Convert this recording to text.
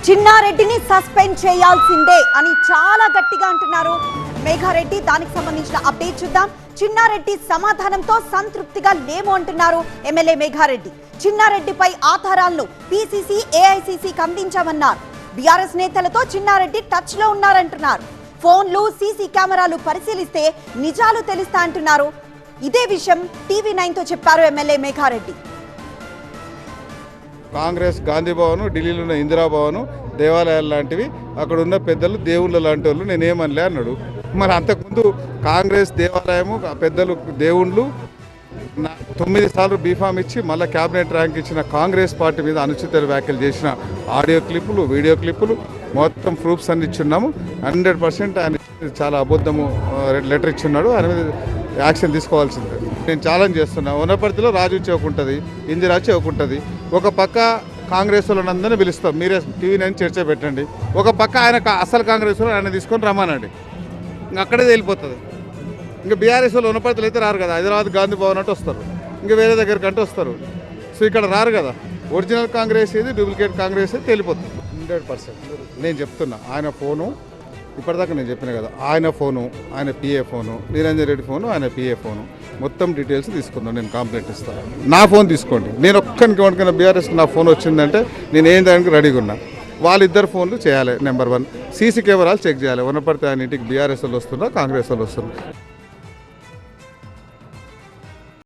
చిన్నారెడ్డిని suspend చేయాల్సిందే అని చాలా గట్టిగా అంటున్నారు మేఘారెడ్డి. దానికి సంబంధించిన అప్డేట్ చూద్దాం. చిన్నారెడ్డి సమాధానంతో సంతృప్తిగా లేము అంటున్నారు ఎమ్మెల్యే మేఘారెడ్డి. చిన్నారెడ్డిపై ఆధారాలను పిసిసి ఏఐసిసికి అందించామన్నారు. బీఆర్ఎస్ నేతలతో చిన్నారెడ్డి టచ్ లో ఉన్నారంటున్నారు. ఫోన్లు సీసీ కెమెరాలు పరిశీలిస్తే నిజాలు తెలుస్తా అంటున్నారు. ఇదే విషయం టీవీ9 తో చెప్పారు ఎమ్మెల్యే మేఘారెడ్డి. కాంగ్రెస్ గాంధీ భవన్, ఢిల్లీలో ఉన్న ఇందిరాభవన్, దేవాలయాలు లాంటివి అక్కడ ఉన్న పెద్దలు దేవుళ్ళ లాంటి వాళ్ళు నేనేమనలే అన్నాడు. మరి అంతకుముందు కాంగ్రెస్ దేవాలయము పెద్దలు దేవుళ్ళు 9 సార్లు బీఫామ్ ఇచ్చి మళ్ళీ క్యాబినెట్ ర్యాంక్ ఇచ్చిన కాంగ్రెస్ పార్టీ మీద అనుచిత వ్యాఖ్యలు చేసిన ఆడియో క్లిప్పులు, వీడియో క్లిప్పులు మొత్తం ప్రూఫ్స్ అన్ని ఇచ్చున్నాము. 100% ఆయన చాలా అబద్ధము లెటర్ ఇచ్చున్నాడు. ఆయన మీద యాక్షన్ తీసుకోవాల్సిందే. నేను ఛాలెంజ్ చేస్తున్నా. వనపర్తిలో రాజు చౌక్ ఉంటుంది, ఇందిరా చౌక్ ఉంటుంది. ఒక పక్క కాంగ్రెస్ వాళ్ళందరినీ పిలుస్తాం, మీరే టీవీ9 చర్చ పెట్టండి. ఒక పక్క ఆయన అసలు కాంగ్రెస్ వాళ్ళు ఆయన తీసుకొని రమ్మనండి, ఇంకా అక్కడే వెళ్ళిపోతుంది. ఇంకా బీఆర్ఎస్ వాళ్ళు వనపర్తిలో అయితే రారు కదా, హైదరాబాద్ గాంధీ భవన్ అంటే వస్తారు, ఇంకా వేరే దగ్గరికి అంటే వస్తారు. సో ఇక్కడ రారు కదా. ఒరిజినల్ కాంగ్రెస్ ఏది, డూప్లికేట్ కాంగ్రెస్ అయితే వెళ్ళిపోతుంది 100%. నేను చెప్తున్నా, ఆయన ఫోను ఇప్పటిదాకా నేను చెప్పిన కదా, ఆయన ఫోను, ఆయన PA phone, Niranjan Reddy phone, ఆయన పిఏ ఫోను, మొత్తం డీటెయిల్స్ తీసుకుందాం. నేను కంప్లైంట్ ఇస్తాను. నా ఫోన్ తీసుకోండి. నేను ఒక్కరికి వండుకున్న బీఆర్ఎస్కి నా ఫోన్ వచ్చిందంటే నేను ఏం దానికి రెడీగా ఉన్నా. వాళ్ళిద్దరు ఫోన్లు చేయాలి. నెంబర్ 1 సీసీ కెమెరాలు చెక్ చేయాలి. వనపడితే ఆయన ఇంటికి బీఆర్ఎస్ వాళ్ళు వస్తున్నా, కాంగ్రెస్ వాళ్ళు వస్తున్నారు.